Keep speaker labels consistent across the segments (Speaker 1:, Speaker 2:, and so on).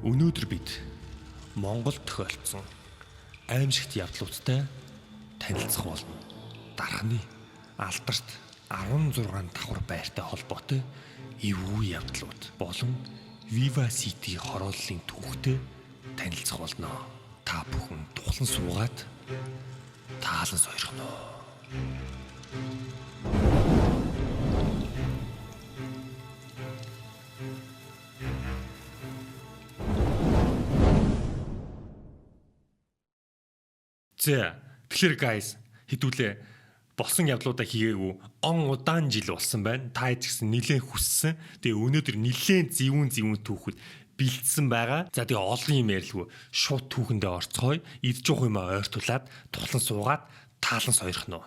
Speaker 1: Өнөөдөр бид Монголд тохиолдсон аимшигт явдлуудтай танилцах болно. Дархны алдарт 16 давхар байртай холбоотой эвгүй явдлууд болон Viva City хорооллын түүхтэй танилцах болно. Та бүхэн тухлан суугаад таалан сойрхоно. Тэгэхээр guys хэдүүлээ болсон явдлуудаа хийгээгүй он удаан жил болсон байна. Та ч гэсэн нилээн хүссэн. Тэгээ өнөөдөр нилээн зэвүүн түүхэд бэлдсэн байгаа. За тэгээ олон юм ярилгүй шууд түүхэндээ орцгоё. Идж явах юм ойртуулад тухлан суугаад таалан сойрхоно.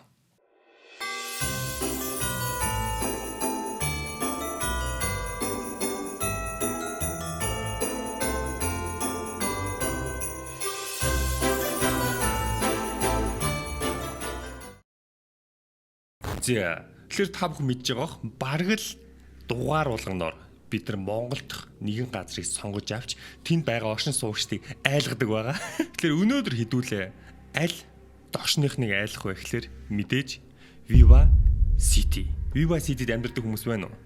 Speaker 1: Тэгэхээр та бүхэн мэдж байгаах бараг л дугаар болгоноор бид нар Монголд нэгэн газрыг сонгож авч тэнд байгаа оршин суугчдыг айлгадаг байгаа. Тэгэхээр өнөөдөр хэдүүлээ аль дошныхныг айлах вэ гэхээр мэдээж Viva City. Viva City-д амьдардаг хүмүүс байна уу?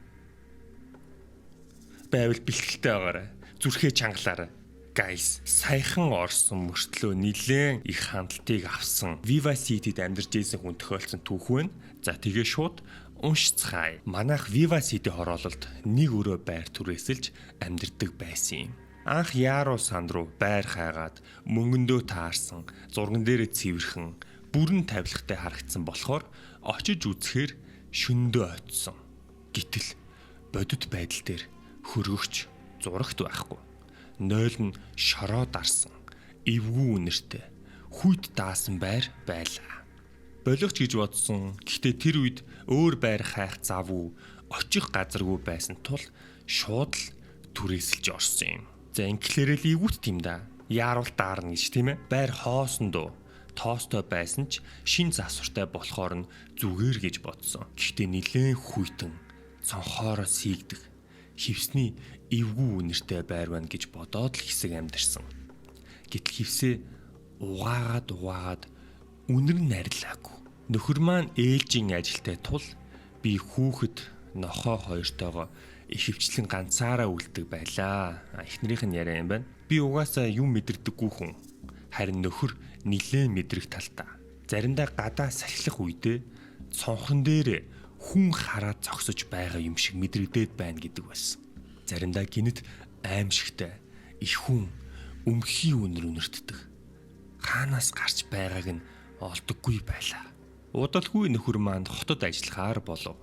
Speaker 1: Байвал бэлтгэлтэй байгаарай. Зүрхээ чангалаарай. Guys, саяхан орсон мөртлөө нилээн их хандлтыг авсан Viva City-д амьдарч ийсэн хүн тохиолдсон түүх байна. За тэгээ шууд уншицгаая. Манайх Viva City хороололд нэг өрөө байр түрээсэлж амьдардаг байсан юм. Анх Яруу санд руу байр хайгаад мөнгөндөө таарсан, зурган дээрээ цэвэрхэн, бүрэн тавилгатай харагдсан болохоор очиж үзэхээр шөндөө очсон. Гэтэл бодит байдал дээр хөргөгч зурагт байхгүй. Нойл нь шороо дарсан, эвгүй үнэртэй, хүйд даасан байр байлаа. Болгоч гэж бодсон. Гэхдээ тэр үед өөр байр хайх завгүй, очих газаргүй байсан тул шууд л түрээсэлж орсон юм. За инглиэрээ л эвгүүт юм да. Яарвал даарна гэж тийм ээ. Байр хоосондоо тоостой байсан ч шин засвартай болохоор нь зүгээр гэж бодсон. Гэхдээ нилээн хүйтэн, цонхоороо сийгдэг, хевсний эвгүй үнэртэй байр байна гэж бодоод л хэсэг амьдэрсэн. Гэтэл хевсээ угаагаад үнэр нь арилаагүй. Нөхөр маань ээлжийн ажилтай тул би хүүхэд нохоо хоёртойгоо ихэвчлэн ганцаараа үлддэг байлаа. Эхнэрийнх нь яриа юм байна. Би угаасаа юм мэдэрдэггүй хүн. Харин нөхөр нилээн мэдрэх талтай. Заримдаа гадаа салхилах үедээ цонхон дээр хүн хараад зогсож байгаа юм шиг мэдрэгдээд байна гэдэг байсан. Заримдаа гинэт аимшигтай их хүн өмхийн үнэртдэг. Хаанаас гарч байгааг нь олдоггүй байлаа. Удалгүй нөхөр маань хотод ажиллахаар болов.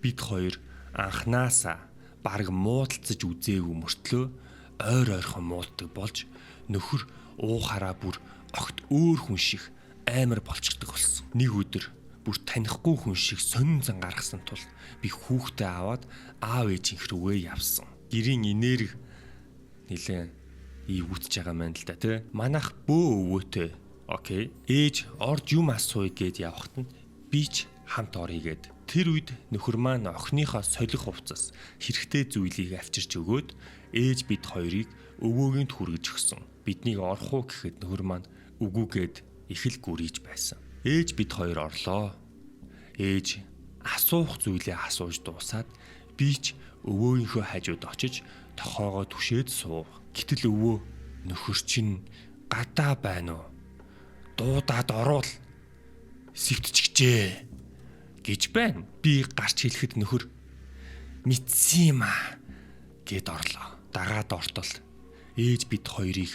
Speaker 1: Бид хоёр анхнаасаа бараг муудалцаж үзээгүй мөртлөө ойрхон мууддаг болж нөхөр уухаараа бүр огт өөр хүн шиг амар болчихдог болсон. Нэг өдөр бүр танихгүй хүн шиг сонин зан гаргасан тул би хүүхдээ аваад аав ээжийнх рүүгээ явсан. Гэрийн энерги нилээн ивгүтж байгаа юм л да тий. Манайх бөө өвөөтэй. Окей. Ээж орж юм асууя гэд явхад нь би ч хамт оръё гэд. Тэр үед нөхөр маань охиныхоо солих хувцас хэрэгтэй зүйлийг авчирч өгөөд ээж бид хоёрыг өвөөгийн хүргэж өгсөн. Биднийг орох уу гэхэд нөхөр маань үгүй гэд их л гүрийж байсан. Ээж бид хоёр орлоо. Ээж асуух зүйлээ асууж дуусаад би ч өвөөгийнхөө хажууд очиж тохоогоо түшээд суув. Гэтэл өвөө нөхөр чинь гадаа байна уу? Дуудаад орвол сэвтчихжээ гэж байна. Би гарч хэлэхэд нөхөр мэдсэн юм аа гэд орлоо. Дагаад ортол ээж бид хоёрыг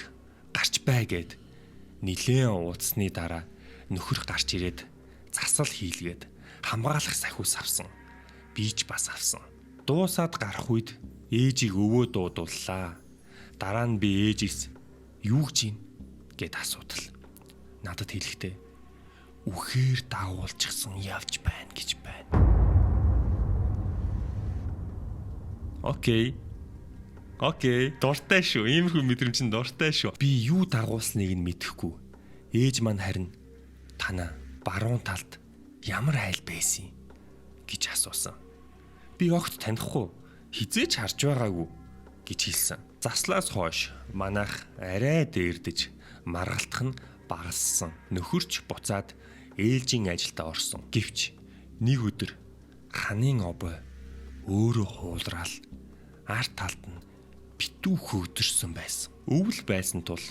Speaker 1: гарч бай гэд нилээн ууцсны дараа нөхөр гарч ирээд засал хийлгээд хамгаалах сахиус авсан. Би ч бас авсан. Дуусаад гарах үед ээжийг өвөө дуудууллаа. Дараа нь би ээжээс юу гэж юм гэд асуудал. Надад хэлэхдээ үхээр дагуулчихсан явж байна гэж байна. Окей. Дуртай шүү. Иймэрхүү мэдрэмж нь дуртай шүү. Би юу дагуулсныг нь мэдэхгүй. Ээж маань харин танаа баруун талд ямар айл байсан гэж асуусан. Би огт танихгүй, хизээч харж байгаагүй гэж хэлсэн. Заслаас хойш манайх арай дээрдэж маргалтах нь багассан. Нөхөрч буцаад ээлжийн ажилдаа орсон. Гэвч нэг өдөр ханын обой өөрөө хуулраал арт талд нь битүү хөгдөрсөн байсан. Өвөл байсан тул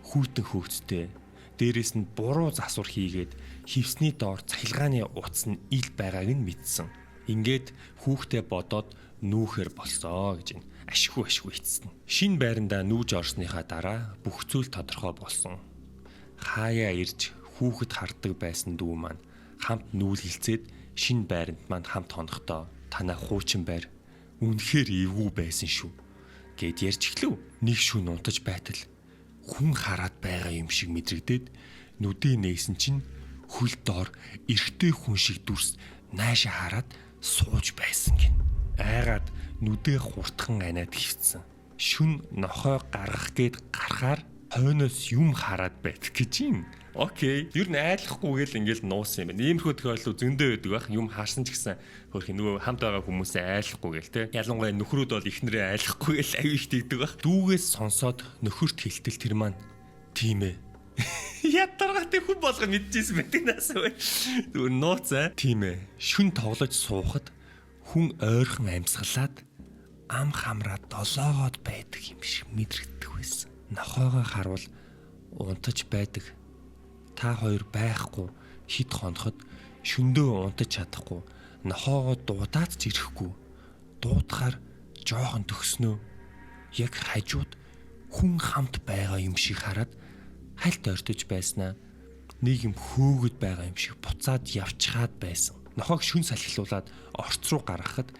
Speaker 1: хүүтэн хөвгттэй дээрээс нь буруу засвар хийгээд хивсний доор цахилгааны утас нь ил байгааг нь мэдсэн. Ингээд хүүхдээ бодоод нүүхэр болсоо гэж ашгүй эцсэн. Шин байрандаа нүүж орсныхаа дараа бүх зүйл тодорхой болсон. Хаяа ирж хүүхэд харддаг байсан дүү маань хамт нүүлгэлцээд шин байранд маань хамт хонохдоо танаа хуучин байр үнэхээр эвгүй байсан шүү гэд ярьж эхлэв. Нэг шөнө унтаж байтал хүн хараад байгаа юм шиг мэдрэгдээд нүдээ нээсэн чинь хөл доор эрэгтэй хүн шиг дүрс наашаа хараад сууж байсан гин. Айгаад нүдээ хурдхан аниад хивцсэн. Шүн нохой гаргах гээд гарахаар хойноос юм хараад байдаг гэж юм. Окей. Ер нь айлахгүйгээл ингээл нуусан юм байна. Иймэрхүү тохиолдол зөндөө байдаг байх. Юм харсан ч гэсэн хөрх нөгөө хамт байгаа хүмүүсээ айлахгүйгээл те. Ялангуяа нөхрүүд бол ихнэрээ айлахгүйгээл аюу их тэгдэг байх. Дүүгээс сонсоод нөхөрт хэлтэл тэр маань тийм ээ. Ятаргатай хүн болго мэдчихсэн байдаг наасаа. Зүгээр нууцаа. Тийм ээ. Шүн тоглож суухад хүн ойрхон амьсгалаад ам хамраа долоогоод байдаг юм шиг мэдрэгдэх байсан. Нохойгоо харуул унтаж байдаг. Та хоёр байхгүй хит хоноход шөндөө унтаж чадахгүй нохоогоо дуудаад ч ирэхгүй. Дуудахаар жоохон төгснөө. Яг хажууд хүн хамт байгаа юм шиг хараад хальт ойртож байснаа. Нэг юм хөөгд байгаа юм шиг буцаад явчихаад байсан. Нохоог шүн салхилуулаад орц руу гаргахад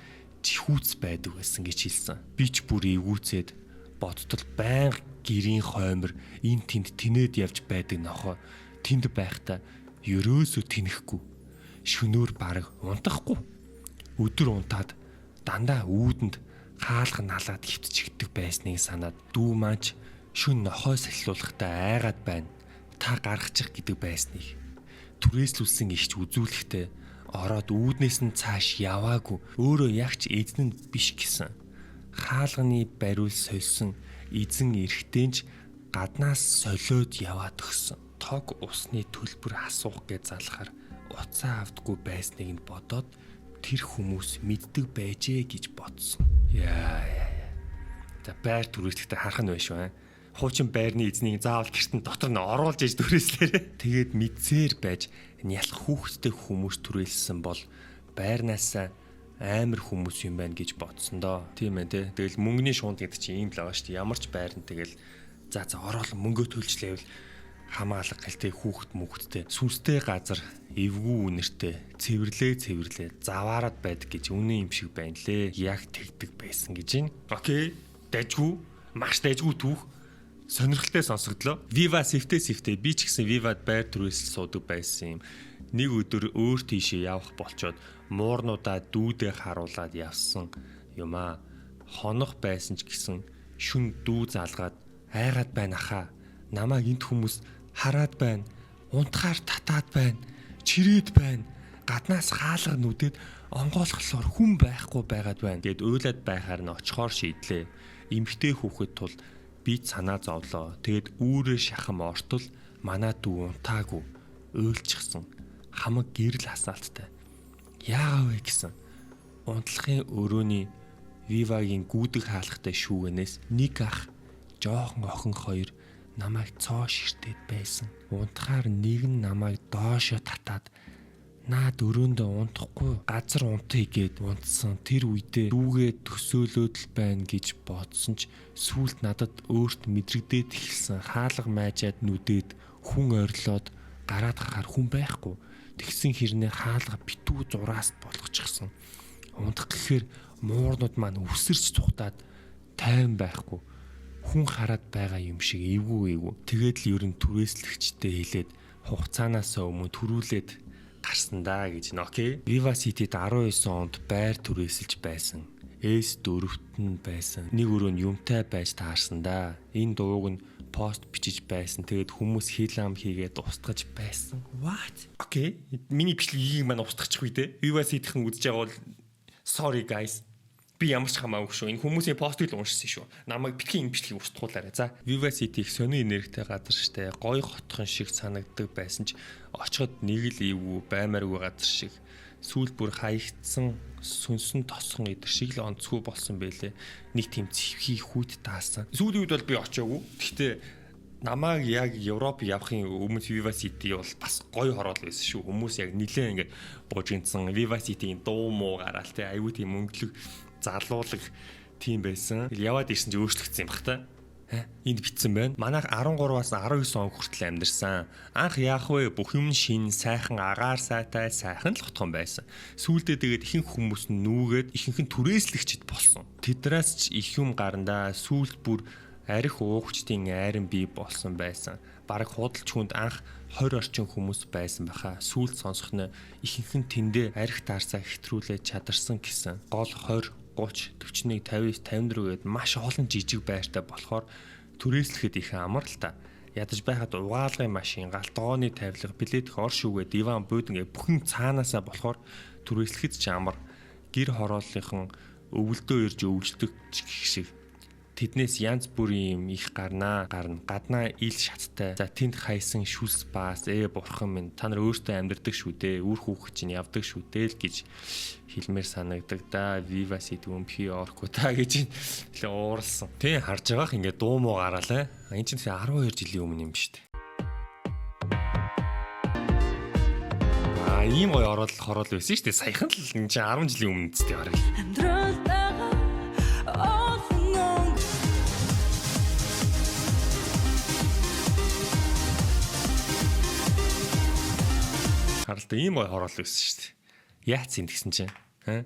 Speaker 1: чихүүц байдаг байсан гэж хэлсэн. Би ч бүр эвгүүцээд бодтол байнга гэрийн хоймор эн тэнд тинээд явж байдаг нохоо тэнд байхдаа ерөөсөө тэнэхгүй. Шөнөөр бараг унтахгүй. Өдөр унтаад дандаа үүдэнд хаалга налаад хөвтчихдэг байсныг санаад дүү маань шүн нохой салхилуулахдаа айгаад байна. Та гаргачих гэдэг байсныг түрээслүүлсэн ихч үзүүлэхдээ ороод үүднээс нь цааш яваагүй. Өөрөө ягч эзэн нь биш гэсэн. Хаалганы бариул сольсон эзэн эргэтэнч гаднаас солиод яваад өгсөн. Тог усны төлбөр асуух гэж залхахаар уцаа авдаггүй байсныг нь бодоод тэр хүмүүс мэддэг байжээ гэж бодсон. Яа. За байр түрээсдэгтэй харах нь байш бай. Хуучин байрны эзнийг заавал гэртэн дотор нь оруулж иж түрээслээрээ. Тэгээд мэдсээр байж нялх хүүхэдтэй хүмүүс түрээлсэн бол байрнаасаа амар хүмүүс юм байна гэж бодсон доо. Тийм ээ те. Тэгэл мөнгөний шуунд гэдэг чинь ийм л байгаа шүү дээ. Ямар ч байранд тэгэл за ороол мөнгөө төлжлээвэл хамгаалах гэлтэй хүүхэд мөхөдтэй сүнстэй газар эвгүй үнэртэй цэвэрлээ заваарад байдаг гэж үнэн юм шиг байна лээ. Яг тэгдэг байсан гэж юм. Окей. Дайжгүй. Маш дайжгүй түүх. Сонирхолтой сонсогдлоо. Viva Sifte би ч гэсэн Viva-д байр түрээсэл суудаг байсан юм. Нэг өдөр өөр тийшээ явах болчоод муурнуудаа дүүдээ харуулад явсан юм аа. Хонох байсан ч гэсэн шүн дүү залгаад айгаад байна хаа. Намайг энд хүмүүс хараад байна. Унтахаар татаад байна. Чирээд байна. Гаднаас хаалга нүдэд онгойлголоор хүн байхгүй байгаад байна. Гэд уйлаад байхаар нь очихоор шийдлээ. Эмхтэй хүүхэд тул би санаа зовлоо. Тэгэд үүрээ шахам ортол манай дүү унтаагүй. Уйлчихсан. Хамаг гэрэл хасаалттай. Яагаад вэ гэсэн. Унтлахын өрөөний Viva-гийн гүйдэг хаалгатай шүүгэнээс нэг ах жоохон охин хоёр намайг цоо ширтээд байсан. Унтахаар нэг нь намайг доошо татаад наад өрөөндөө унтахгүй газар унтъя гэд унтсан. Тэр үедээ дүүгээ төсөөлөөд л байна гэж бодсон ч сүүлд надад өөрт мэдрэгдээд эхэлсэн. Хаалга майжаад нүдээд хүн ойрлоод гараад хахаар хүн байхгүй. Тэгсэн хэрнээ хаалга битүү зураас болгочихсон. Унтах гэхээр муурнууд маань өвсөрч тухтаад тайван байхгүй. Хүн хараад байгаа юм шиг эвгүй. Тэгээд л ер нь түрээслэгчтэй хэлээд хугацаанаас өмнө төрүүлээд гарсан даа гэж нэ. Окей. Viva City-д 19 онд байр түрээсэлж байсан. S4-т нь байсан. Нэг өрөө нь юмтай байж таарсан даа. Энэ дууг нь пост бичиж байсан. Тэгээд хүмүүс хийлам хийгээд устгаж байсан. What? Окей. Миний бичлэгийг маань устгачих үү те. Viva City-хэн үзэж байгаа бол sorry guys. Би ямар ч хамаагүй шүү. Энэ хүмүүсийн постыг л уншсан шүү. Намайг битгий юм бичлэг устгуулаарай. За, Viva City их сони энергитэй газар штэ. Гой хотхон шиг санагддаг байсан ч очиход нэг л ивүү баймааргүй газар шиг. Сүүл бүр хаягдсан сүнсэн тосхон идэр шиг л онцгүй болсон байлээ. Нэг тийм цэвхий хүүт таасан. Сүүлийн үед бол би очиагүй. Гэхдээ намайг яг Европ явахын өмнө Viva City бол бас гоё хороол байсан шүү. Хүмүүс яг нилээн ингээд буужинсан Viva City-ийн дуу муу гараал те аюу тийм өнгөлөг залуулаг тийм байсан. Яваад ирсэн чи өөрчлөгдсөн юм бах та. Энд битсэн байна. Манайх 13-аас 19 он хүртэл амьдарсан. Анх яах вэ? Бүх юм шин, сайхан, агаар сайтай, сайхан л хотхон байсан. Сүүлдээ тэгээд ихэнх хүмүүс нүүгээд ихэнх нь түрээслэгчд болсон. Тэднээс ч их юм гарандаа сүүлд бүр арх уугчдын айран бий болсон байсан. Бараг худалч хүнд анх 20 орчим хүмүүс байсан баха. Сүүлд сонсох нь ихэнх нь тэндээ арх таарсаа хэтрүүлээ чадарсан гэсэн. Гол 20 30 41 50 54 гээд маш олон жижиг байртай болохоор түрээслэхэд их амар л та. Ядаж байхад угаалгын машин, галтгооны тавилга, билет ор шүүгээ, диван, бууд ингээ бүхэн цаанаасаа болохоор түрээслэхэд ч амар. Гэр хорооллынхан өвөлдөө ирж өвлөдөг гэх шиг. Тэднээс янз бүрийн юм их гарна. Гаднаа ил шаттай. За тэнд хайсан шүлс баас бурхан минь та нар өөртөө амьдардаг шүү дээ. Үр хүүхэд чинь явдаг шүү дээ л гэж хэлмээр санагдаг да. Viva City өмхий орко та гэж л ууралсан. Тэ харж байгаах ингээ дуу муу гараалаа. Энэ чинь 12 жилийн өмнө юм шүү дээ. Ийм гоё хороол байсан шүү дээ. Саяхан л энэ чинь 10 жилийн өмнө үстэй хараг. Харалта ийм гоё хороол байсан шүү дээ. Яац юм тэгсэн чинь.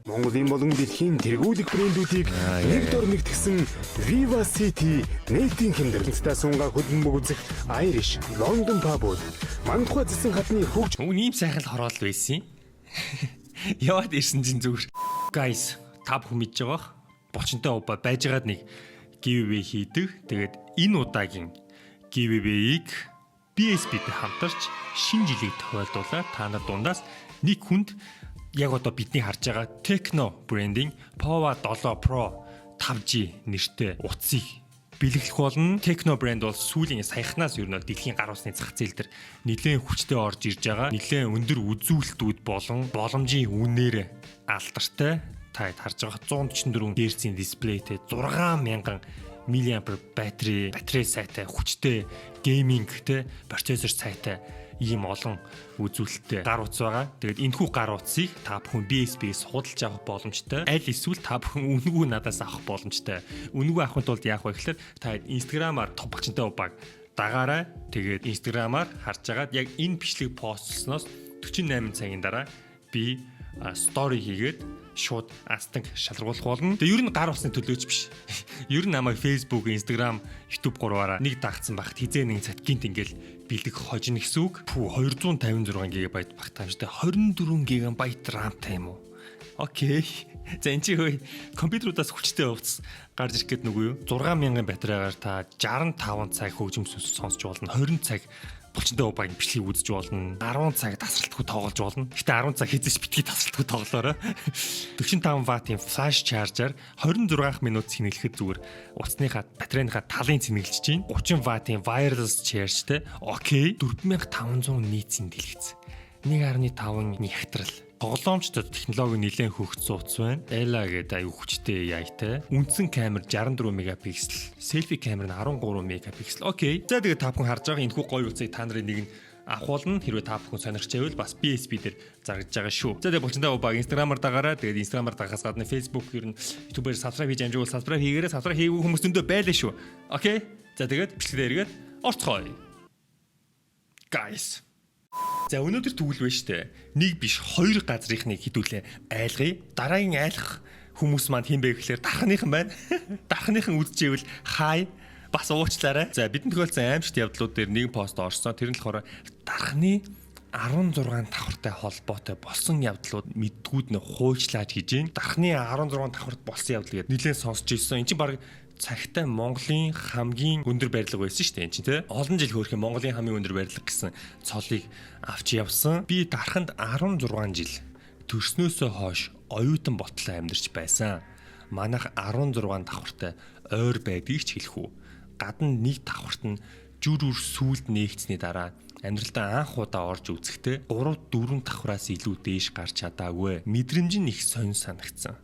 Speaker 2: Монголын болон дэлхийн тэргүүлэг брэндүүдийг нэг дор нэгтгсэн Viva City нийтийн хэмнэлттэй сунгаа хөдөлмөг үзэх Irish London Pub-ууд мандухай зэсэн хатны хөгж
Speaker 1: Өвн ийм сайхан хороол байсан. Яваад ирсэн чинь зүгээр. Guys, та бүхэн мэдж байгаах. Бочонтой уба байжгаад нэг giveaway хийдэг. Тэгээд энэ удаагийн giveaway-ийг BSB-тэй хамтарч шинэ жилийг тохиолдуулаад та нар дундаас нэг хүнд яг одоо бидний харж байгаа Tecno брендинг Pova 7 Pro 5G нэртэй утсыг бэлэглэх болно. Tecno брэнд бол сүүлийн саяхнаас ер нь дэлхийн гар усны зах зээл дээр нэлээд хүчтэй орж ирж байгаа. Нэлээд өндөр үзүүлэлтүүд болон боломжийн үнээр алдартай. Та харж байгаа 144 Гц дисплейтэй 6000 мАh батарей сайтай хүчтэй гейминг те процессор сайтай ийм олон үзүүлэлттэй гар утас байгаа. Тэгээд энэхүү гар утсыг та бүхэн BSB-ээс худалдаж авах боломжтой. Аль эсвэл та бүхэн үнэгүй надаас авах боломжтой. Үнэгүй авахын тулд яах вэ гэхээр та Instagram-аар товбогчтой убаг дагаарай. Тэгээд Instagram-аар харж агаад яг энэ бичлэг постлсноос 48 цагийн дараа би стори хийгээд шууд астанг шалруулах болно. Тэгээ ер нь гар усны төлөөч биш. Ер нь намайг Facebook, Instagram, YouTube гурваараа нэг дагцсан багт хизээ нэг цагт гинт ингээл бэлдэх хожно гэсэн үг. 256 ГБ багтаамжтай 24 ГБ RAM-тай юм уу? Окей. За энэ чи хөөе компьютерудаас хүчтэй хувцас гарч ирэх гээд нүггүй юу? 6000 батарейгаар та 65 цаг хөгжим сонсч болно. 20 цаг булчинтай убагийн бичлэгийг үзэж болно. 10 цаг тасралтгүй тоглож болно. Гэтэ 10 цаг хийжээс битгий тасралтгүй тоглоорой. 45 ваттын флаш чаржаар 26 минут цэнэглэхэд зүгээр утасныхаа батарейныхаа талын цэнэглэж чинь 30 ваттын wireless chargeтэй. Окей. 4500 нийцэн дэлгэц. 1.5 ягтрал. Тоглоомчдод технологи нэлээд хөгжсөн утас байна. Ela гэдэг аюу хүчтэй AI-тай. Үндсэн камер 64 мегапиксел, селфи камер нь 13 мегапиксел. Окей. За тэгээд та бүхэн харж байгаа энэ хүү гоё утсыг та нарын нэг нь авах болно. Хэрвээ та бүхэн сонирхч байвал бас BSB дээр зарагдж байгаа шүү. За тэгээд болчиндаа баг Instagram-аар дагараа. Тэгээд Instagram-аар дагахаас гадна Facebook ер нь YouTube-ээр subscribe хийж амжуул subscribe хийгээрэй. Subscribe хийгээгүй хүмүүс зөндөө байлаа шүү. Окей. За тэгээд бичлэгдээ эргээд орцгоё. Guys. За өнөөдөр тэгвэл байна штэ. Нэг биш хоёр газрынхныг хідүүлээ айлгая. Дараагийн айлах хүмүүс маань хин бэ гэхээр дархныхан байна. Дархныхан үдчихвэл хай бас уучлаарай. За бидний тохиолдсон аимшигт явдлууд дээр нэг пост орсон. Тэр нь болохоор дархны 16 давхартай холбоотой болсон явдлууд мэдгүүд нь хуйчлаач гэж байна. Дархны 16 давхарт болсон явдал гэдэг нэлээд сонсч ирсэн. Энд чинь баг цагтай Монголын хамгийн өндөр барилга байсан шүү дээ энэ чинь тий. Олон жил хөөрхөн Монголын хамгийн өндөр барилга гэсэн цолыг авч явсан. Би дарханд 16 жил төрснөөсөө хойш оюутан ботлоо амьдарч байсан. Манайх 16 давхартай ойр байдгийг ч хэлэх үү. Гадна нэг давхарт нь жүр үр сүлд нээгцсний дараа амьдралдаа анх удаа орж үзэхдээ 3-4 давхраас илүү дээш гарч чадаагүй. Мэдрэмж нь их сонь санагдсан.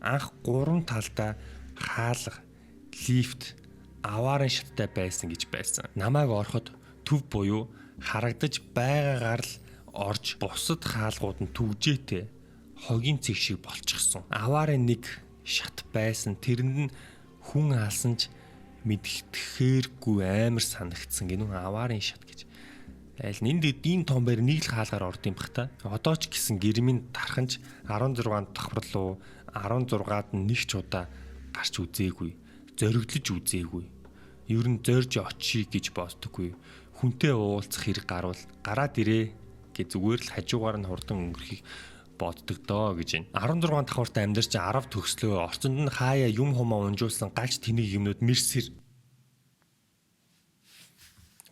Speaker 1: Анх 3 талдаа хаалга, лифт, аваарын шаттай байсан гэж байсан. Намайг ороход төв буюу харагдаж байгаагаар л орж бусад хаалгууд нь түгжээтэй хогийн цэг шиг болчихсон. Аваарын нэг шат байсан. Тэрэнд нь хүн алсан ч мэдгэтгэхээргүй амар санагдсан. Гэнэ аваарын шат гэж. Айл энэ том байр нэг л хаалгаар орд юм бах та. Одоо ч гэсэн гэрмийн тарханч 16 давхар руу 16-ад нь нэг ч удаа гарч үзээгүй. Зориглож үзээгүй. Ер нь зорж очие гэж боддоггүй. Хүнтэй уулзах хэрэг гарвал гараад ирээ гэж зүгээр л хажуугаар нь хурдан өнгөрөхийг боддог доо гэж байна. 16 давхартай амьдарч 10 төгслөө орцонд нь хаяа юм хумаа унжуулсан галч тэнийг юмнууд мэрсэр.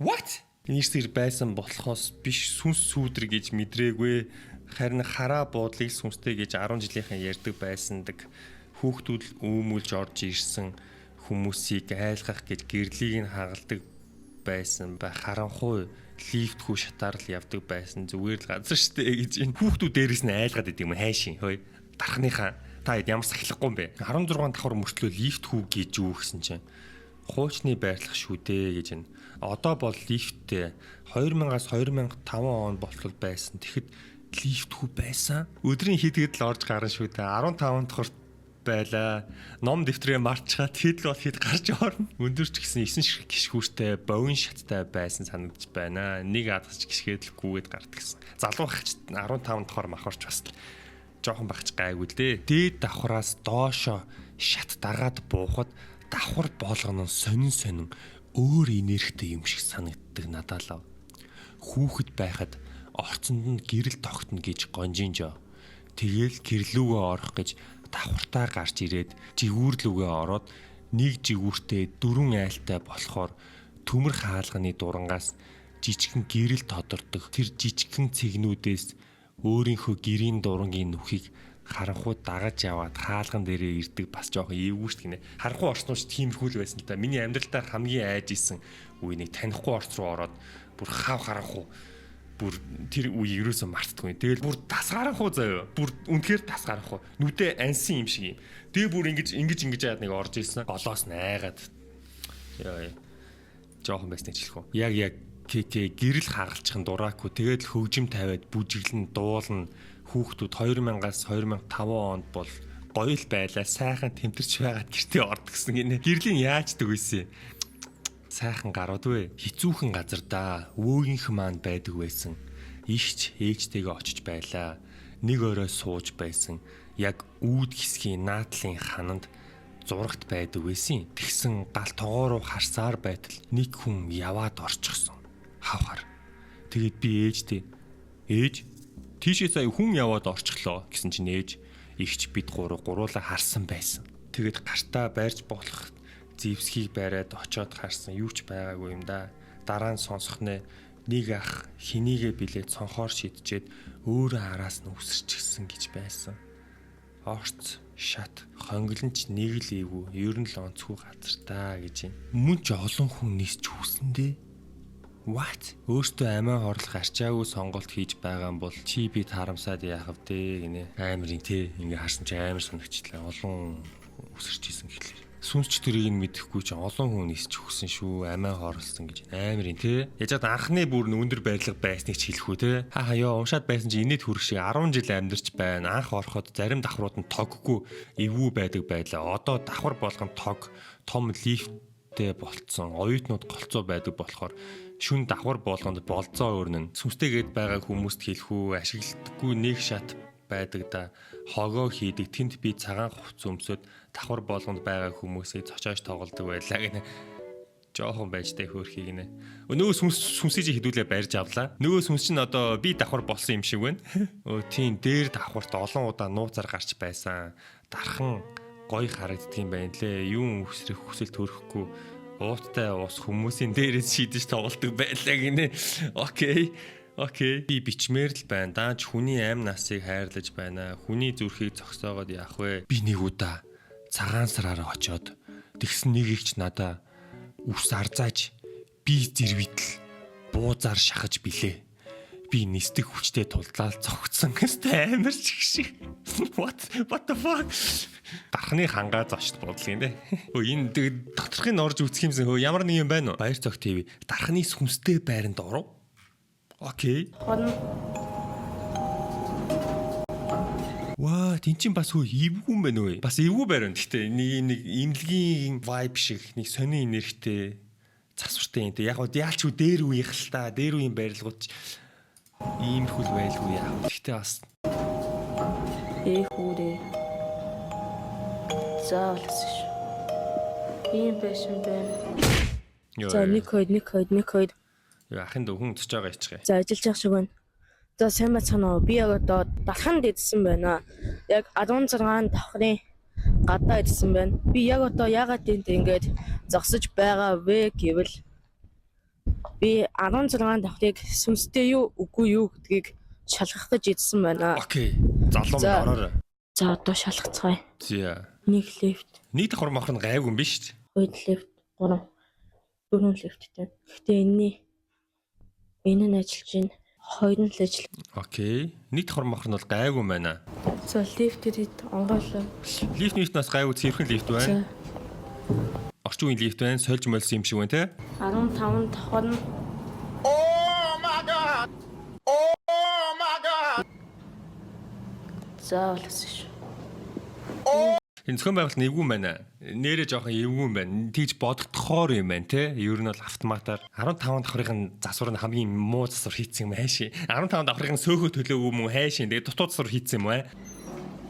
Speaker 1: What? Мэрсэр байсан болохоос биш сүнс сүүдэр гэж мэдрээгүй. Харин хараа буудлыг сүнстэй гэж 10 жилийнхэн ярьдаг байсандаг. Хүүхдүүд өөмүүлж орж ирсэн хүмүүсийг айлгах гэж гэрлийг нь хагалдаг байсан ба харанхуй лифтгүй шатаар л явдаг байсан зүгээр л газар штэ гэж энэ хүүхдүүд дээрээс нь айлгаад идэв юм хайшин хөөе дархныхаа та ямар сахилахгүй юм бэ 16 давхар мөртлөө лифтгүй гэж юу гэсэн чинь хуучны байрлах шүү дээ гэж энэ одоо бол лифттэй 2000-аас 2005 он болтол байсан тэгэхэд лифтгүй байсан өдрийн хитгэд л орж гарна шүү дээ 15 давхар байла. Ном дэвтрээ марчгаа тэгэд л бол хэд гарч орно. Өндөрч гисэн 9 шиг гიშгүүртэй бовын шаттай байсан санагдаж байна. Нэг адагч гიშгээд л гүгээд гард гэсэн. Залуу хагч 15 давхар махарч бас жоохон багч гайгүй л дээ. Дээд давхараас доошо шат дагаад буухад давхар болгоно сонин өөр энергитэй юм шиг санагддаг надад л. Хүүхэд байхад орцонд нь гэрэл тогтно гэж гонжинжоо. Тэгээл гэрлүүгөө орох гэж давхартаа гарч ирээд жигүүрлүүгээ ороод нэг жигүүртэй 4 айлтай болохоор төмөр хаалганы дурангаас жижигхэн гэрэл тодордог. Тэр жижигхэн цэгнүүдээс өөрийнхөө гэрийн дурангийн нүхийг харанхуй дагаж яваад хаалган дээрээ ирдэг бас жоохон эвгүй шүү дээ. Харанхуй орснооч тиймэрхүү л байсан л да. Миний амьдралдаа хамгийн айж исэн үе нэг танихгүй орц руу ороод бүр хав харанхуй бүр тэр үе ерөөсөө мартдаггүй. Тэгэл бүр тасгаранхуу заяа. Бүр үнэхээр тасгаранхуу. Нүдэ ансын юм шиг юм. Тэгээ бүр ингэж яад нэг орж ирсэн. Голоос найгаад. Яа. Жохон байсныг хэлэх үү. Яг КК гэрэл хагалчихын дураагүй. Тэгээд л хөгжим тавиад бүжиглэн дуулна. Хүүхдүүд 2000-аас 2005 онд бол гоё л байлаа. Сайхан тэмтэрч байгаад гэртээ орд гэсэн гинэ. Гэрлийн яачдаг байсан. Сайхан гаруудвэ хизүүхэн газар да өвөөгийнх маань байдаг байсан. Игч ээжтэйгээ очиж байлаа. Нэг орой сууж байсан. Яг үүд хэсгийн наадлын хананд зурагт байдаг байсан. Тэгсэн гал тоогоо руу харсаар байтал нэг хүн яваад орчихсон. Хавхар. Тэгээд би ээжтэй ээж тийшээ сая хүн яваад орчихлоо гэсэн чинь ээж игч бид гуруула харсан байсан. Тэгээд гартаа байрж болох зевсхийг бариад очоод харсан юу ч байгаагүй юм да. Дараа нь сонсох нэ нэг ах хинийгээ билээд цонхоор шидчихэд өөрөө араас нь үсэрчихсэн гэж байсан. Орц, шат, хонглонч нэг л эвгүй ер нь л онцгүй газар та гэж юм. Мөн ч олон хүн нисч хүснэ. What? Өөртөө амиа хорлох арчаагүй сонголт хийж байгаа юм бол чи би тарамсаад яах вэ гинэ. Аамирын те ингээ харсан чи амар санагчлаа. Олон үсэрчээсэн гэхлээр. Сүнсч тэрийг нь мэдэхгүй ч олон хүн нисч өгсөн шүү амиа хорлсон гэж аамирын те яжаад анхны бүр өндөр байрлал байсныг ч хэлэхгүй те хаа ёо уншаад байсан чи инээд хүрэх шиг 10 жил амьдарч байна анх ороход зарим давхрууд нь тоггүй эвгүй байдаг байлаа одоо давхар болгон тог том лифттэй болцсон оюутнууд голцоо байдаг болохоор шүн давхар болгонд болцоо өрнөн сүнстэйгээд байгаа хүмүүст хэлэхүү ашигладаггүй нэг шат байдаг да хогоо хийдэг тэнд би цагаан хувц өмсөд давхар болгонд байгаа хүмүүсийг цочоож тоглодог байлаа гэнэ. Жохон байжтай хөөрхийг нэ. Нөгөө сүнсийг хідүүлээ барьж авлаа. Нөгөө сүнс чинь одоо би давхар болсон юм шиг байна. Тийм дээр давхарт олон удаа нууцаар гарч байсан. Дархан гоё харагддаг юм байна лээ. Юун өсрөх хүсэл төрөхгүй ууттай ус хүмүүсийн дээрээс шидэж тоглодог байлаа гинэ. Окей. Би бичмээр л байна. Дааж хүний амь насыг хайрлаж байна. Хүний зүрхийг зогсоогоод яах вэ? Би нэг удаа цагаан сараараа очоод тэгсэн нэг ихч надаа үс арзааж би зэрвитл буузаар шахаж билээ. Би нисдэг хүчтэй тулдлаад цогцсон гэстэй амар чигшиг. What the fuck? Дархны хангаа зочд бодлоо нэ. Энэ доторхын орж үсэх юмсан хөө ямар нэг юм байна уу? Баяр цог ТV дархны сүнстэй байранд оров. Окей. Ваа, тэн чин бас хөө эвгүй юм байна уу? Бас эвгүй байран. Гэхдээ нэг имлэгийн vibe шиг нэг сони энергитэй засвартай юм. Яг гоо яалч үү дээр үеих л та. Дээр үеийн байрлалууд иймэрхүүл байлгүй яа. Гэхдээ бас
Speaker 3: Хүүрээ. Заавалс ш. Ийм байсан байна. За нэг хойд.
Speaker 1: Яа ахын дөхөн өсөж байгаа ичгээ.
Speaker 3: За ажиллаж явах шиг байна. За сайн бацхан би яг одоо далханд идсэн байна. Яг 16 давхрын гадаа идсэн байна. Би яг одоо ягаад тэнд ингэж зогсож байгаа вэ гэвэл би 16 давхрыг сүнстэй юу үгүй юу гэдгийг шалгах гэж идсэн байна.
Speaker 1: Окей. Залуу минь ороо.
Speaker 3: За одоо шалгацгаая.
Speaker 1: За.
Speaker 3: Нэг лефт.
Speaker 1: Нэг давхар махар гайгүй юм биш үү?
Speaker 3: 2 лефт, 3, 4 лефттэй. Гэхдээ энэ нь ажиллаж байна. Хоёрын л ажил.
Speaker 1: Окей. Нэг давхар махар нь бол гайгүй юм байна.
Speaker 3: За лефтэд онгоолоо.
Speaker 1: Лифтнээс гайгүй цэвэрхэн лифт байна. Орчин үеийн лифт байна. Сольж молсон юм шиг байна те.
Speaker 3: 15 давхар нь. Заавалс ш.
Speaker 1: Энэ зохион байгуулалт нь эвгүй юм байна. Нэрээ жоохон эвгүй юм байна. Тэгж бодогдохоор юм байна те. Ер нь бол автоматар 15 давхрын засвар нь хамгийн муу засвар хийцэн юм хайши. 15 давхрын сөөхө төлөөгүй юм уу хайши. Тэгээ дутуу засвар хийцэн юм аа.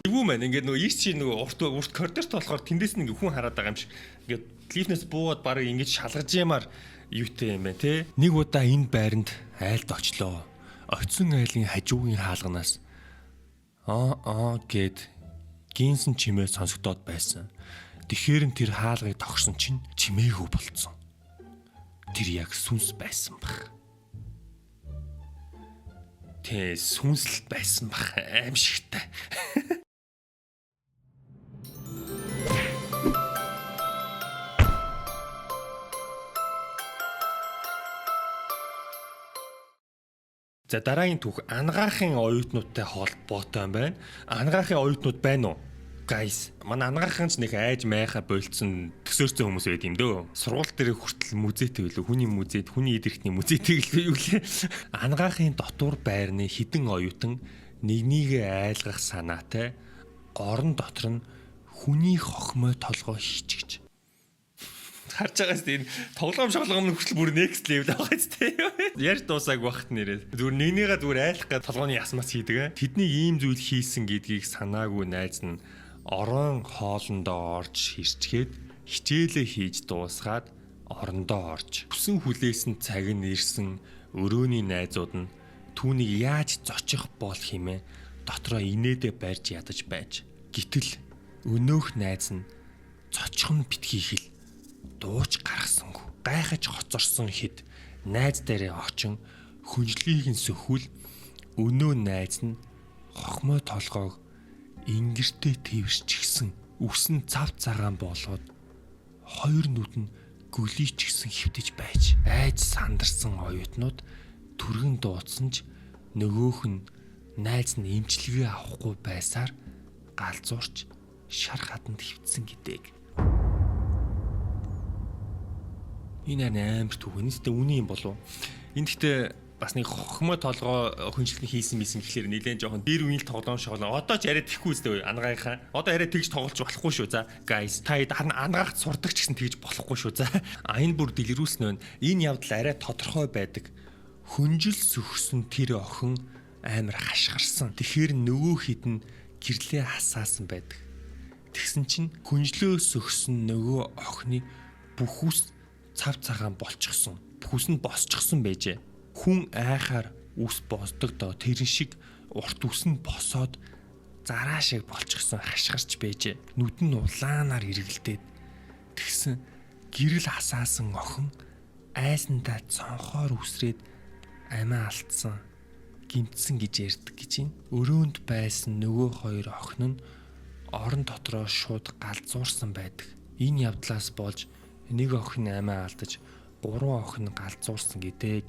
Speaker 1: Эвгүй юм байна. Ингээд нөгөө ийш чи нөгөө урт коридорт болохоор тэндээс нэг хүн хараад байгаа юм шиг. Ингээд лифтнээс буугаад барыг ингэж шалгаж ямаар юутэй юм байна те. Нэг удаа энэ байранд айлд очлоо. Очсон айлын хажуугийн хаалганаас гэд гинсэн чимээ сонсогдоод байсан. Тэгэхээр тэр хаалгыг тогсон чинь чимээгүй болцсон. Тэр яг сүнс байсан баг. Тэ сүнслэлт байсан баг. Аимшигтай. За дараагийн түүх ангаахын оюутнуудтай холбоотой юм байна. Ангаахын оюутнууд байна уу? Guys, манай ангаахын ч нэг айж майха болцсон төсөөрсөн хүмүүс байд юм дөө. Сургууль дээр хүртэл музейтэй билүү? Хүний музейд, хүний идэрхтний музейтэй гэлээ юу лээ. Ангаахын дотор байрны хідэн оюутан нэгнийгээ айлгах санаатай орон дотор нь хүний хохмой толгой хийчихэж. Харж байгаас энэ тоглоом шоглоом хүртэл бүр next level байгаа зү. Ярьж дуусааг багт нэрээ. Зүгээр нэгнийгээ зүгээр айлах гэж толгойн ясмас хийдэг. Тэдний ийм зүйл хийсэн гэдгийг санаагүй найз нь орон хоолндоо орж хэрчгээд хичээлээ хийж дуусгаад орондоо орж хүсэн хүлээсэн цаг нь ирсэн өрөөний найзууд нь түүнийг яаж зочих бол хэмээн дотроо инээдэ барьж ядаж байж. Гэтэл өнөөх найз нь зочих нь битгий хэл дууч гаргасангүй гайхаж хоцорсон хэд найз дээрээ очин хүнжлийг нь сөхвөл өнөө найз нь хохмой толгойг ингэртэй тэрчгсэн үсэн цав цагаан болоод хоёр нүд нь гөлийчгсэн хөвтөж байж айж сандарсан оюутнууд түргэн дуудсан ч нөгөөх нь найз нь эмчилгээ авахгүй байсаар галзуурч шар хаданд хөвтсөн гэдэг. Энэ амар түүхэнэстэй үний юм болов. Энд гэхдээ бас нэг хохмой толгой хүнчлэн хийсэн мэсэн гэхлээр нэлээд жоохон дээр үеийн тоглоом шоглоо. Одоо ч арай тэхгүй үстэй ангаахаа. Одоо арай тэгж тоглож болохгүй шүү. За guys, та ангаагт сурдаг ч гэсэн тэгж болохгүй шүү. За энэ бүр дэлгэрүүлсэн нь энэ явдал арай тодорхой байдаг. Хүнжил сөхсөн тэр охин амар хашгирсан. Тэгэхээр нөгөө хідэн гэрлээ хасаасан байдаг. Тэгсэн чинь хүнжлөө сөхсөн нөгөө охины бүх үс цав цагаан болчихсон. Бүхс нь босчихсон байжээ. Хүн айхаар үс босдог доо тэрэн шиг урт үс нь босоод зараа шиг болчихсон хашгирч байжээ. Нүд нь улаанаар эргэлдээд тэгсэн гэрэл хасаасан охин айсандаа цонхоор үсрээд амиа алдсан гимтсэн гэж ярьдаг гэж юм. Өрөөнд байсан нөгөө хоёр охин нь орон дотроо шууд галзуурсан байдаг. Энэ явдлаас болж нэг охин амиа алдаж 3 охин галзуурсан гэдэг.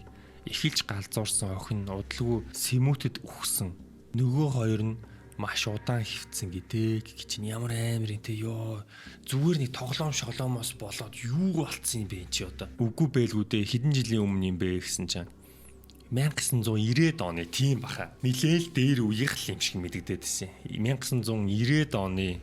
Speaker 1: Эхэлж галзуурсан охин удалгүй сэмүүтэд үхсэн. Нөгөө хоёр нь маш удаан хөвцсөн гэдэг гэж ямар амар юм те ёо. Зүгээр нэг тоглоом шолоомоос болоод юу болцсон юм бэ чи одоо. Үгүй бэлгүүдээ хэдэн жилийн өмнө юм бэ гэсэн чинь 1990-ад оны тийм баха. Нилээл дээр үеих юм шиг мэдэгдээдсэн. 1990-ад оны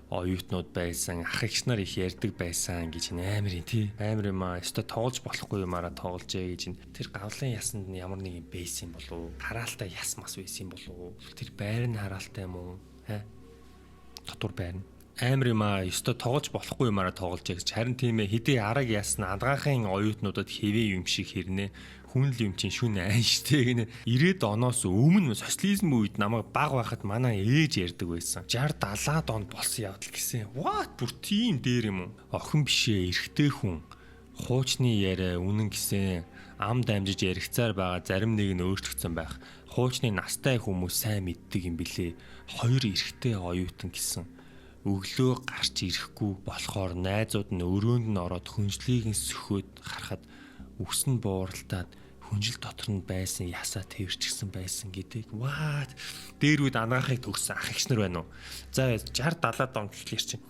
Speaker 1: оюутнууд байсан, ах эгч нар их ярьдаг байсан гэж амар юм тий. Амар юм аа. Өстө тоглож болохгүй юмараа тогложээ гэж. Тэр гавлын ясанд нь ямар нэг юм байсан болов уу? Хараалтай яс мас байсан болов уу? Тэр байр нь хараалтай юм уу? Дотор байр нь. Амар юм аа. Өстө тоглож болохгүй юмараа тогложээ гэж. Харин тийм ээ хэдий арга ясна адгаахын оюутнуудад хэвээ юм шиг хэрнээ. Хүн л юм чинь шүн айштэй гэнэ 90-ад оноос өмнө социализм үед намайг баг байхад манай ээж ярьдаг байсан. 60 70-ад онд болсон явдал гэсэн. What бүр тийм дээр юм уу? Охин бишээ эрэгтэй хүн хуучны яриа үнэн гэсэн ам дамжиж яригцаар байгаа зарим нэг нь өөрчлөгдсөн байх. Хуучны настай хүмүүс сайн мэддэг юм билээ. Хоёр эрэгтэй оюутан гэсэн. Өглөө гарч ирэхгүй болохоор найзууд нь өрөөнд нь ороод хүнжлийг нь сөхөөд харахад үгс нь бууралтаад хүнжил дотор нь байсан ясаа тэрчгсэн байсан гэдэг. What? Дээр үед анагаахыг төгссөн ах эгч нар байна уу? За 60 70-ад онд хэлэр чинь.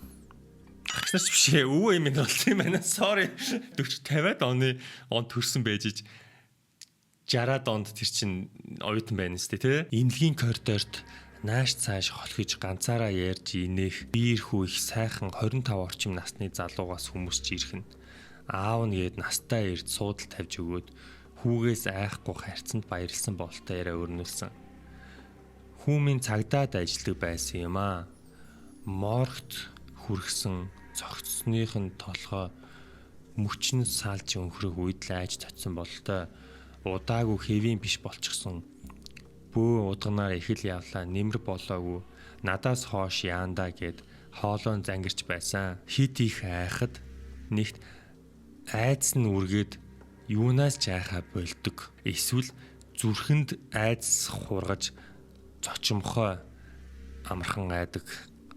Speaker 1: Ах эгч нар биш ээ. Өвөө юм болсон юм байна. Sorry. 40 50-ад оны онд төрсэн байж ич 60-ад онд тэр чинь оюутан байна сте тий. Имлэгийн коридорт нааш цааш холхиж ганцаараа ярьж инех биер хүү их сайхан 25 орчим насны залуугаас хүмүүс ч ирхэн. Аав нь гээд настай ирд суудал тавьж өгөөд хүүгээс айхгүй харьцанд баярлсан бололтой яриа өрнүүлсэн. Хүүмийн цагдаад ажилладаг байсан юм аа. Моргт хүргсэн цогцсных нь толгой мөчн салж өнхрөх үед л айж цоцсон бололтой. Удаагүй хэвийн биш болчихсон. Бөө удганаар их л явлаа нэмэр болоогүй. Надаас хоош яандаа гэд хоолоон зангирч байсан. Хит их айхад нэгт айдас нь үргээд юунаас ч айхаа болдог. Эсвэл зүрхэнд айдас хургаж зочимхой амархан айдаг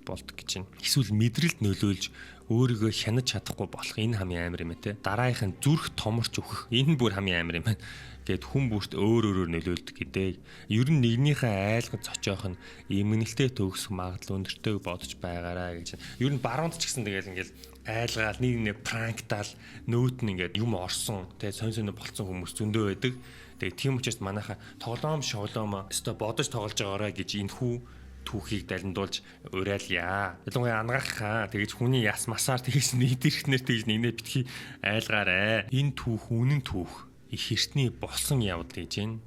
Speaker 1: болдог гэж байна. Эсвэл мэдрэлд нөлөөлж өөрийгөө хянаж чадахгүй болох энэ хамгийн амар юм ээ те. Дараагийнх нь зүрх томорч өгөх. Энэ бүр хамгийн амар юм байна. Гэт хүн бүрт өөр өөрөөр нөлөөлдөг гэдэг. Ер нь нэгнийхээ айлгаж зочоох нь эмгэнэлтэй төгсөх магадлал өндөртэйг бодож байгаараа гэж. Ер нь баруунд ч гэсэн тэгэл ингээл айлгаал нэг пранктаал нөөт нь ингээд юм орсон тэгээ сонь сонь болцсон хүмүүс зөндөө байдаг. Тэгээ тийм учраас манайха тоглоом шоглоом өстой бодож тоглож байгаараа гэж энэ хүү түүхийг далиндуулж уриалъя. Ялангуяа ангаахаа тэгэж хүний яс масаар тэгэж нийт ирэхнэр тэгэж нэгнээ битгий айлгаарэ. Энэ түүх үнэн түүх их эртний болсон явдал гэж байна.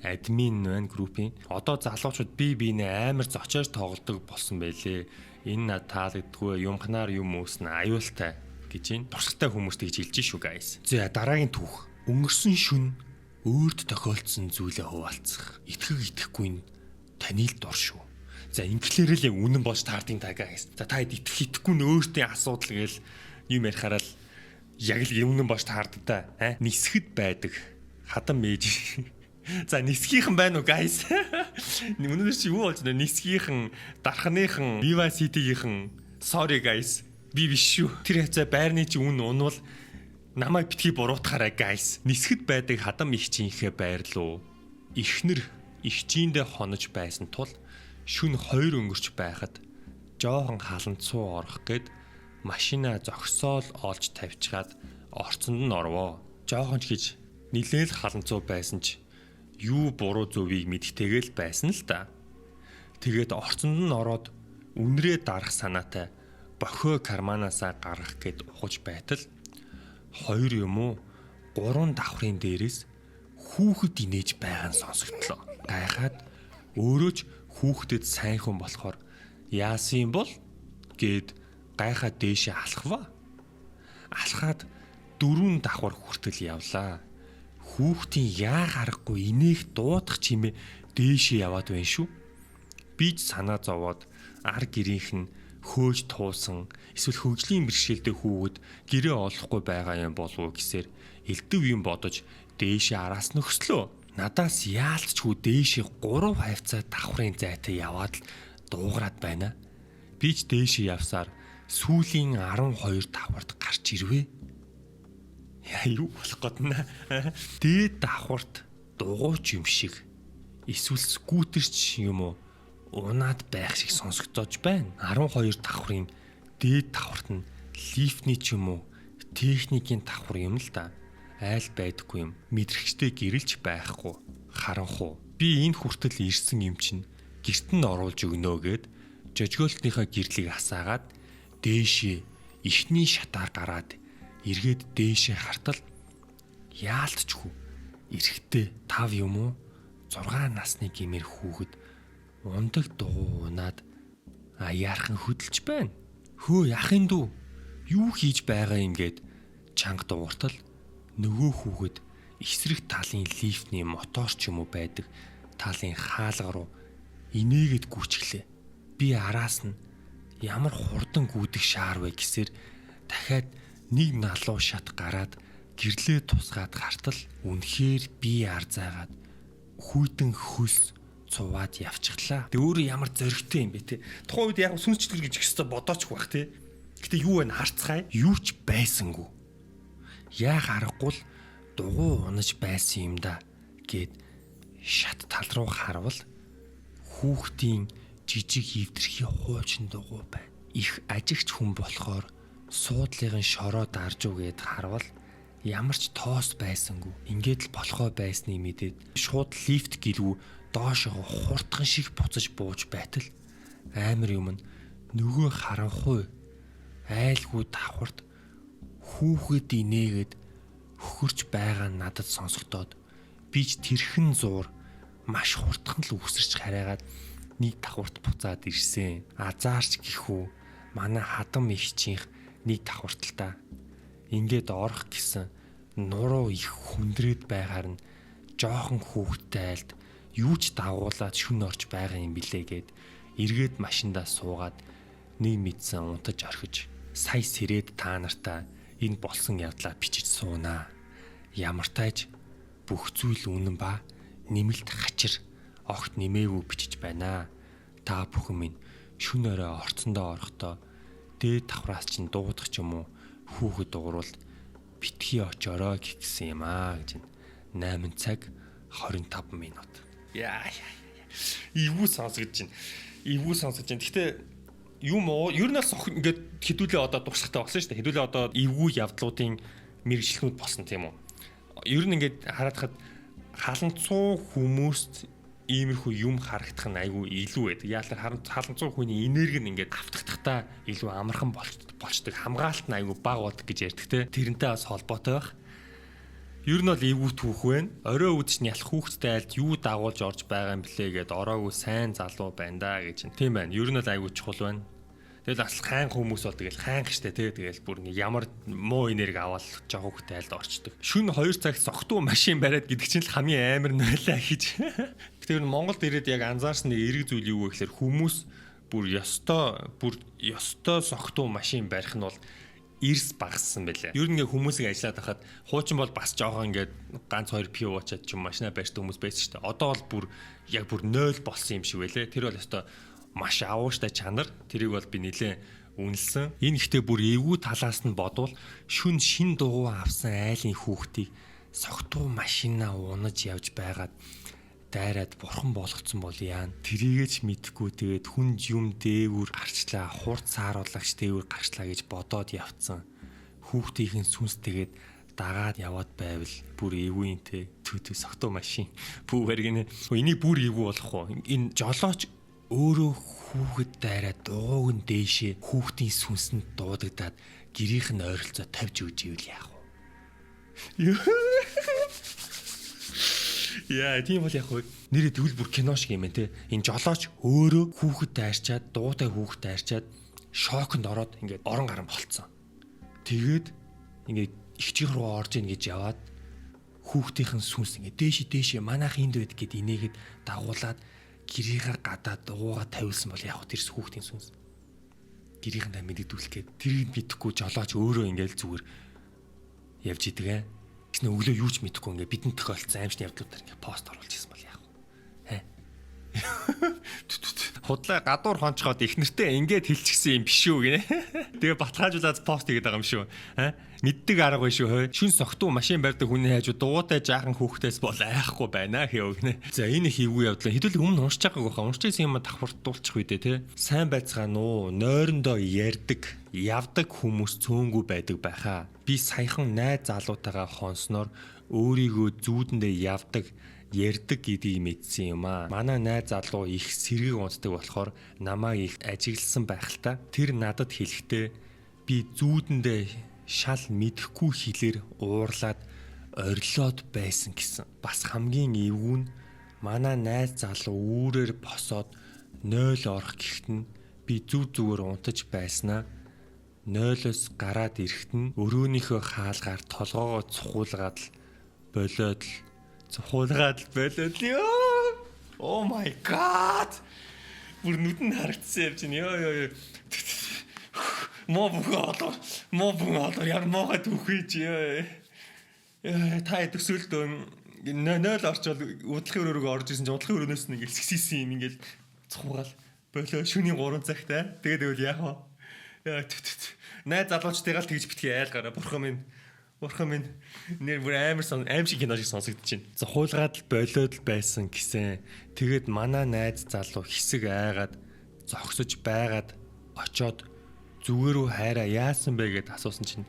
Speaker 1: Админ байна группийн. Одоо залуучууд бие биенээ амар зочоож тоглодог болсон байлээ. Энэ над таалагддгүй юмхнаар юм үүснэ аюултай гэж байна. Туршлагатай хүмүүс тэгж хэлж шүү guys. За дараагийн түүх. Өнгөрсөн шүн өөрт тохиолдсон зүйлээ хуваалцах. Итгэхгүй нь таны л дор шүү. За инглиэрэл яг үнэн болж таардын та guys. За та итгэхгүй нь өөртөө асуудал гээл юм ярихаараа л яг л үнэн болж таардаг да. Нисгэд байдаг. Хадам мэж. За нисгийнхэн байна уу guys? Өнөөдөр чи юу болж байна? Нисгийнхэн, дарханыхан, Viva City-гийнхэн. Sorry guys. Би биш шүү. Тэр хацаа байрны чи үн унвал намайг битгий буруутгаарай guys. Нисгэд байдаг хадам ихчийнхээ байрлуу. Ихнэр ихчиндээ хонож байсан тул шүн 2 өнгөрч байхад жоохон халанцуу орох гээд машина зогсоол олж тавьчихад орцонд нь орвоо. Жоохон ч гэж нилээл халанцуу байсан ч юу буруу зөвийг мэдтэйгээл байсан л да. Тэгээд орцонд нь ороод үнрээ дарах санаатай бохио карманаасаа гаргах гээд ухаж байтал 2 юм уу 3 давхрын дээрээс хүүхэд инээж байгаа нь сонсогдлоо. Гайхаад өөрөө ч хүүхдэд сайн хүн болохоор яасан бол гээд гайхаад дээшээ алхаваа. Алхаад 4 давхар хүртэл явлаа. Хүүхдийн яа харахгүй инээх дуудах чимээ дээшээ яваад байна шүү. Би ч санаа зовоод ар гэрийнх нь хөөж туусан эсвэл хөгжлийн бэрхшээлтэй хүүхэд гэрээ олохгүй байгаа юм болов уу гэсээр элдв юм бодож дээшээ араас нөхслөө. Надаас яалтчгүй дээшээ 3 хавцаа давхрын зайтай яваад л дуугараад байна. Би ч дээшээ явсаар сүүлийн 12 давхарт гарч ирвэ. Яа юу болох гээд нэ. Дээд давхарт дугуйч юм шиг эсвэл скутерч юм уу унаад байх шиг сонсогдож байна. 12 давхрын дээд давхарт нь лифтний ч юм уу техникийн давхар юм л да. Айл байдаггүй юм. Мэдрэгчтэй гэрэлж байхгүй. Харанхуу. Би энэ хүртэл ирсэн юм чинь гэрт нь оруулж өгнө гэд жожгоолтныхаа гэрлийг асаагаад дээшээ ихний шатаар гараад эргээд дээшээ хартал яалтчгүй эрэхтэй 5 юм уу 6 насны гэмээр хүүхэд ундаг дугуй унаад аяархан хөдөлж байна. Хөө яхын дүү юу хийж байгаа юм гээд чанга дууртал нөгөө хүүхэд эсрэг талын лифтний мотор ч юм уу байдаг талын хаалга руу инээгээд гүйчихлээ. Би араас нь ямар хурдан гүйдэх шаар вэ гэсээр дахиад нэг налуу шат гараад гэрлээ тусгаад гартал үнэхээр би ар заагаад хүйтэн хөлс цуваад явчихлаа. Тэ өөрөө ямар зөрөгтэй юм бэ те. Тухайн үед яг сүнсчлэл гэж ихстэй бодооч байх те. Гэтэ юу вэ харцгаая? Юу ч байсангүй. Яа харахгүй л дугуй унаж байсан юм да гэд шат тал руу харвал хүүхдийн жижиг хөвдөрхий хуучин дугуй байна. Их ажигч хүн болохоор суудлын шороо дарж үгээд харвал ямар ч тоос байсангүй. Ингээд л болохоо байсныг мэдээд шууд лифт гэлгүй доошоо хурдхан шиг буцаж бууж байтал амар юм нөгөө харанхуй айлгүй давхарт хүүхэд инээгээд хөхөрч байгаа надад сонсогдоод би ч тэрхэн зуур маш хурдхан л үсэрч хараагаад нэг давхарт буцаад ирсэн. Азаарч гихүү манай хадам ихчийнх нэг давхарт л та. Ингээд орох гэсэн нуруу их хүндрээд байгаар нь жоохон хүүхдтэй айлд юу ч дагуулаад шүн орж байгаа юм билээ гэд эргээд машиндаа суугаад нэг мэдсэн унтаж орхиж сая сэрээд та нартаа энэ болсон явдлаа бичиж суунаа. Ямар тааж бүх зүйл үнэн ба нэмэлт хачир огт нэмээгүй бичиж байна. Та бүхэн минь шүн орой орцондоо орохдоо дээд давхраас чинь дуудах ч юм уу хүүхэд дуурвал битгий очороо гэсэн юм аа гэж 8 цаг 25 минут. Яа. Ивүү сонсогдож байна. Гэхдээ юм уу? Ер нь бас ингээд хэдүүлээ одоо дурсахтай болсон шүү дээ. Хэдүүлээ одоо эвгүй явдлуудын мэрэгчлэнүүд болсон тийм үү? Ер нь ингээд харахад халанцуу хүмүүст иймэрхүү юм харагдах нь айгүй илүү байдаг. Яалаар халанцуу хүний энерги нь ингээд автахдахтаа илүү амархан болчдөг. Хамгаалалт нь айгүй бага болдог гэж ярьдаг те. Тэрнтэй бас холбоотой байх. Ер нь бол эвгүй түүх байна. Орой үдч нь ялах хүүхдтэй айлд юу дагуулж орж байгаа юм блэ гэд ороогүй сайн залуу байна да гэж. Тийм байна. Ер нь бол айгүй чухал байна. Тэгэл бас хаан хүмүүс бол тэгэл хаан гэжтэй те. Тэгэл бүр нэг ямар муу энерги аваад жоо хүүхдтэй айлд орчдөг. Шүн 2 цагт согтуу машин бариад гэдэг чинь л хамгийн амар нойлаа гэж. Тэгэхээр Монголд ирээд яг анзаарсан нэг эрэг зүйл юу вэ гэхээр хүмүүс бүр ёстой согтуу машин барих нь бол эрс багассан байлаа. Ер нь ингээ хүмүүсийг ажиллаад байхад хуучин бол бас жоохон ингээ ганц 2 пиу уучаад ч юм машина барьдаг хүмүүс байсан шүү дээ. Одоо бол бүр 0 болсон юм шиг байлээ. Тэр бол өстой маш авууштай чанар. Тэрийг бол би нэлээд үнэлсэн. Энэ ихтэй бүр эвгүй талаас нь бодвол шүн шин дугуй авсан айлын хүүхдийг согтуу машинаа унаж явж байгаад дайраад бурхан болгоцсон бол яа. Тэрийгээ ч мэдхгүй тэгээд хүн юм дээгүр гарчлаа, хурд сааруулагч дээгүр гарчлаа гэж бодоод явцсан. Хүүхдийн сүнс тэгээд дагаад яваад байвал бүр эвгүй те түү согтуу машин бүүгээр гинэ. Энийг бүр эвгүй болох уу? Энэ жолооч өөрөө хүүхэд дайраад дууг нь дээшээ хүүхдийн сүнсэнд дуудагдаад гэрийнх нь ойролцоо тавьж өгч ивэл яах вэ? Яа, тийм бол яг нэрээ тэгвэл бүр кино шиг юм те. Энэ жолооч өөрөө хүүхэд дайрчаад, дуутай хүүхэд дайрчаад шоконд ороод ингээд орон гарan болцсон. Тэгээд ингээд ихчийн руу орж ийн гэж яваад хүүхдийн сүнс ингээд дээшээ манайх энд байд гэд инээгээд дагуулад гэрийнхээ гадаад дууга тавилсан бол яг тэрс хүүхдийн сүнс. Гэрийнхэндээ мэддүүлэх гээд тэрийг мэдхгүй жолооч өөрөө ингээд зүгээр явж идэг. Гэснэ өглөө юу ч мэдэхгүй ингээ бидэнд тохиолдсон аимшны явдлуудаар ингээ пост оруулж ирсэн бол яах вэ? Худлаа гадуур хончгоод их нэртэй ингээд хэлчихсэн юм биш үү гинэ. Тэгээ баталгаажуулаад пост хийгээд байгаа юм шүү. Мэддэг арга биш шүү. Шүн согтуу машин барьдаг хүний хайж дуутай жаахан хүүхдээс бол айхгүй байна хэв гинэ. За энэ хийвгүй явдлаа. Хэдүүл өмнө уншиж байгаагүй хаа. Уншижсэн юм давхардуулчих үедээ те. Сайн байцгаана уу? Нойрондоо ярддаг, явдаг хүмүүс цөөнгүй байдаг байхаа. Би саяхан найз залуутайгаа хонсноор өөрийгөө зүүдэндээ явдаг ярддаг гэдгийг мэдсэн юм аа. Манай найз залуу их сэргийг унтдаг болохоор намайг их ажигласан байхalta. Тэр надад хэлэхдээ би зүүдэндээ шал мэдэхгүй хэлээр уурлаад орилоод байсан гэсэн. Бас хамгийн эвгүй нь манай найз залуу үүрээр босоод 0 орох гэхэд нь би зүгээр унтаж байснаа 0-оос гараад ирэхэд нь өрөөнийхөө хаалгаар толгоогоо цухуулгаад болоод ёо. Oh my god. Бүр нүдэн харагдсан юм чинь ёо. Моо бухоо яар моога түүхэж ёо. Та төсөөлд 0 орчвол удлахын өрөөгөө орж исэн чинь удлахын өрөөнөөс нь ингээл сгсийсэн юм ингээл цухуугаал болоо шөнийн 3 цагт тэгээд тэгвэл яах вэ? Найз залуучтайгаа л тэгж битгий айлгаараа бурхан минь нэр бүр аим шиг кино шиг сонсогдож байна. За хуулгаад л болоод л байсан гэсэн. Тэгээд манай найз залуу хэсэг айгаад зогсож байгаад очоод зүгээрөө хайраа яасан бэ гэд асуусан чинь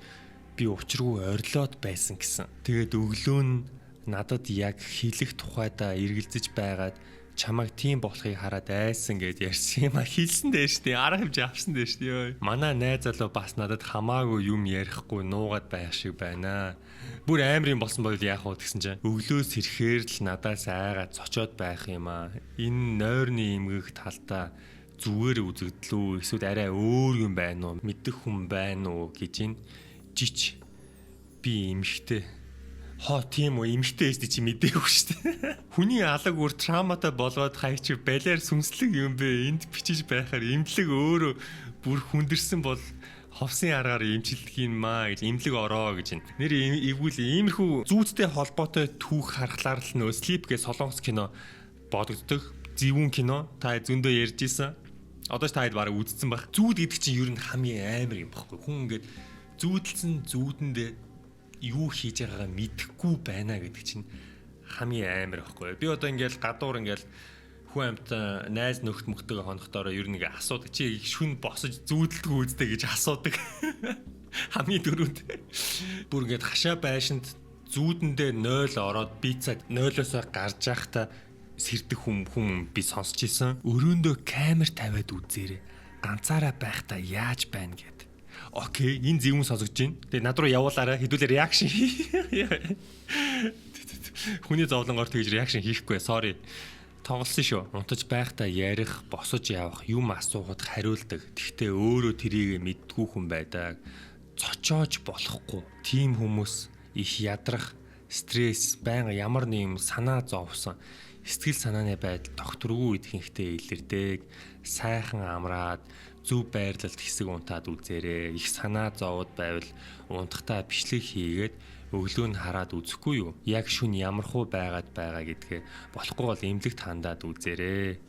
Speaker 1: би учиргүй орилоод байсан гэсэн. Тэгээд өглөө нь надад яг хэлэх тухайдаа эргэлзэж байгаад чамайг тийм болохыг хараад айсан гэд ярьсан юм а. Хэлсэн дээ штий. Арга хэмжээ авсан дээ штий. Манай найз залуу бас надад хамаагүй юм ярихгүй нуугаад байх шиг байна. Бүр аамрын болсон бол яах вэ гэсэн чинь өглөөс ирэхээр л надаас айгаад цочоод байх юм а. Энэ нойрны эмгэх талдаа зүгээр үзэгдлүү эсвэл арай өөр юм байна уу? Мэдэх хүн байна уу гэж ин жич би эмхтэй. Тийм үү, эмхтэй эсти чи мэдээгүй шүү дээ. Хүний алаг үр трауматай болгоод хай чи балиар сүнслэг юм бэ? Энд бичиж байхаар эмнэлэг өөрөө бүр хүндэрсэн бол ховсын аргаар эмчилдэг юм маа гэж эмнэлэг ороо гэж байна. Нэр эвгүүл иймэрхүү зүйдтэй холбоотой түүх харахлаар л нөө Sleep гэж солонгос кино бодогддог. Зэвүүн кино та зөндөө ярьж исэн. Одоо ч та хэд бараг үзсэн баг. Зүүд гэдэг чинь ер нь хамгийн амар юм баггүй. Хүн ингээд зүүдэлсэн зүүдэндээ юу хийж байгаагаа мэдэхгүй байна гэдэг чинь хамгийн амар байхгүй. Би одоо ингээл гадуур ингээл хүн амт найз нөхд мөхтэйгээ хонохдороо ер нь ингээ асуудаг. Чи шүн босож зүүдэлдэггүй үстэй гэж асуудаг. Хамгийн дөрөнд. Бүр ингээд хашаа байшинд зүүдэндээ 0 ороод би цаг 0-оос гарч явахдаа сэрдэг хүм би сонсч ийсэн. Өрөөндөө камер тавиад үзээрэй. Ганцаараа байхдаа яаж байна гэд. Окей, энэ зөвүүн сонсогдож байна. Тэгээ над руу явуулаарай. Хэдүүлээ реакшн. Хүний зовлонгоор тэгж реакшн хийхгүй. Sorry. Тоглосон шүү. Унтаж байхдаа ярих, босож явах, юм асуухад хариулдаг. Тэгтээ өөрөө тэрийг мэддгүй хүн байдаг. Цочоож болохгүй. Тим хүмүүс их ядрах, стресс, байнга ямар нэгэн санаа зовсон. Сэтгэл санааны байдал докторгүй идхэнхтэй илэрдэг. Сайхан амраад зөв байрлалд хэсэг унтаад үзээрэй. Их санаа зовоод байвал унтахтаа бичлэг хийгээд өглөө нь хараад үзэхгүй юу? Яг шүн ямархуу байгаад байгаа гэдгээ болохгүй бол эмнэлэгт хандаад үзээрэй.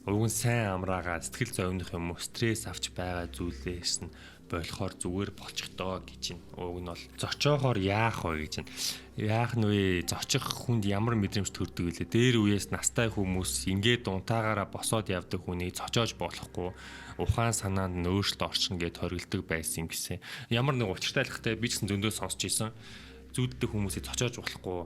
Speaker 1: Уг нь сайн амраагаа сэтгэл зовных юм уу стресс авч байгаа зүйлээс нь болохоор зүгээр болчихдоо гэж байна. Уг нь бол зочоохоор яах вэ гэж байна. Яах нь вэ? Зочих хүнд ямар мэдрэмж төрдөг вэ? Дээр үеэс настай хүмүүс ингээд унтаагаараа босоод явдаг хүнийг зочоож болохгүй. Ухаан санаанд нөөцлөлт орчин гэд хоригддаг байсан гэсэн. Ямар нэг учиртайлахтай би ч гэсэн зөндөө сонсч ийсэн. Зүуддэг хүмүүсийг зочоож болохгүй,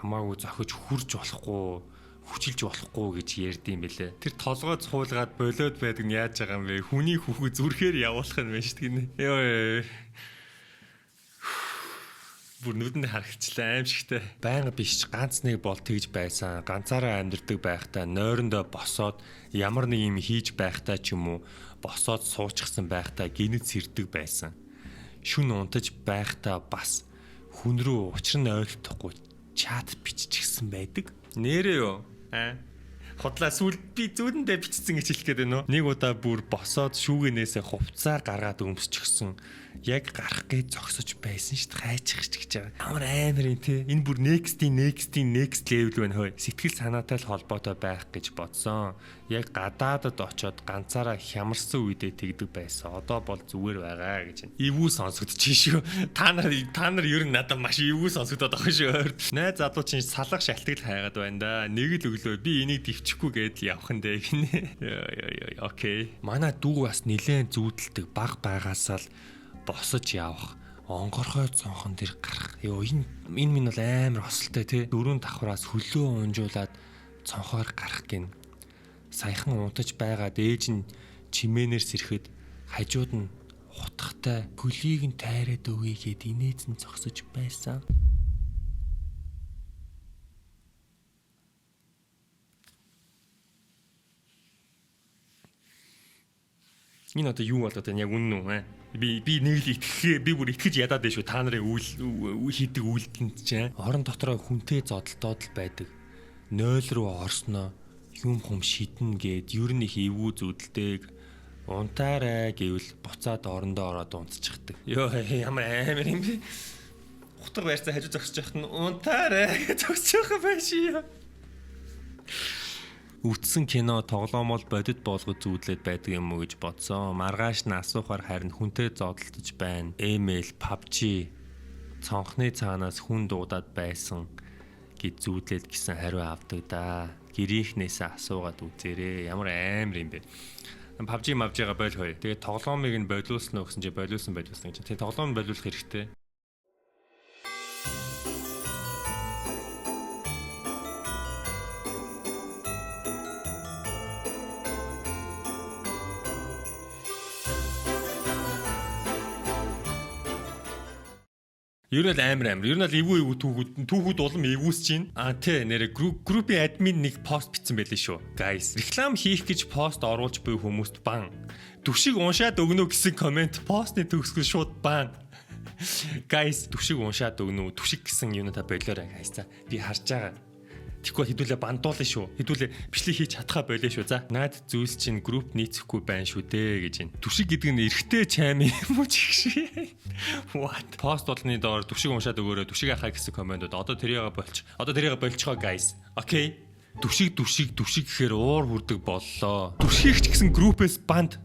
Speaker 1: хамаагүй зохиж хурж болохгүй, хүчилж болохгүй гэж ярьдсан бэлээ. Тэр толгой цуулгаад болоод байдаг нь яаж байгаа юм бэ? Хүний хүүхүү зүрхээр явуулах юм байна шүү дээ. Йоо. Бүр нүдэнд харагчлаа аимшигтай. Байнга биш ганц нэг бол тэгж байсан. Ганцаараа амьдардаг байхдаа нойрондоо босоод ямар нэг юм хийж байхдаа ч юм уу босоод суучихсан байхдаа гинэд сэрдэг байсан. Шүн унтаж байхдаа бас хүн рүү учир нь ойлгохгүй чат биччихсэн байдаг. Нэрээ юу? Хотлаа сүлд би зүүдэндээ бичсэн гэж хэлэх гээд байна уу? Нэг удаа бүр босоод шүүгэнээсээ хувцаа гаргаад өмсчихсэн. Яг гарах гэж зогсож байсан шүү дээ. Хайчих гэж байгаа. Ямар амар юм те. Энэ бүр next level байна хөөе. Сэтгэл санаатай л холбоотой байх гэж бодсон. Яг гадаадад очоод ганцаараа хямарсан үедээ тэгдэг байсан. Одоо бол зүгээр байгаа гэж. Ивүү сонсогдчих шүү. Та нар ер нь надад маш ивүү сонсогдоод байгаа шүү. Найз залуу чинь салах шалтгаал хайгаад байна да. Нэг л өглөө би энийг дэвчихгүй гэдэл явах нь дээ гинэ. Йоо окей. Манай дүү бас нилээн зүүдэлдэг баг байгаасаа л босож явах, онгорхой цонхон дээр гарах. Йоо энэ минь бол амар хосолтой тий. Дөрөв давхраас хөлөө унжуулад цонхоор гарах гин. Саяхан унтаж байгаа дээж нь чимээнээр сэрэхэд хажууд нь хутгатай хөлийг нь тайраад өгье гэд инээдсэн зогсож байсан. Энэ одоо юу болоод байна яг үнэн үү? Би нэг л итгэхээ би бүр итгэж ядаад байна шүү. Та нарын хийдэг үйлдэнд чинь орон дотроо хүнтэй зодолтоод л байдаг. 0 руу орсноо юм шиднэ гэд ер нь их эвгүй зүудэлдэг. Унтаарай гэвэл буцаад орондоо ороод унтчихдаг. Йоо ямар амар юм бэ? Утга байрцаа хажуу зогсож яхад нь унтаарай гэж зогсож байгаа байшээ. Үтсэн кино тоглоомол бодит болгож зүудлээд байдаг юм уу гэж бодсон. Маргааш нь асуухаар харин хүнтэй зодтолж байна. Эмэйл, PUBG цонхны цаанаас хүн дуудаад байсан гэж зүудлээд гисэн хариу авдаг да. Гэрийнхнээсээ асуугаад үзээрэй. Ямар амар юм бэ? PUBG-га бойл хөөе. Тэгээд тоглоомыг нь болиулсан уу гэсэн чи болиулсан гэж. Тэгээд тоглоом болиулах хэрэгтэй. Ер нь амар. Ер нь л эвгүй түүхүүд улам эвгүйсэж байна. Тий нэрэ группийн админ нэг пост бичсэн байлээ шүү. Guys, реклам хийх гэж пост оруулж буй хүмүүст бан. Түшиг уншаад өгнө гэсэн комент постны төгсгөл шууд бан. Guys, түшиг уншаад өгнө. Түшиг гэсэн юм та болоорой guys. За би харж байгаа. Тэгэхгүй хэдүүлээ бандуулна шүү. Хэдүүлээ бичлэг хийж чадхаа болоо шүү. За наад зүйлс чинь групп нийцэхгүй байна шүү дээ гэж байна. Түшиг гэдэг нь эргэтэй чайм юм уу ч гэх шиг. What? Пост болны доор түшиг уншаад өгөөрэй. Түшиг ахаа гэсэн комментод одоо тэрийг болчихоо guys. Окей. Түшиг гэхээр уур хүрдэг боллоо. Түшигч гэсэн группээс банд.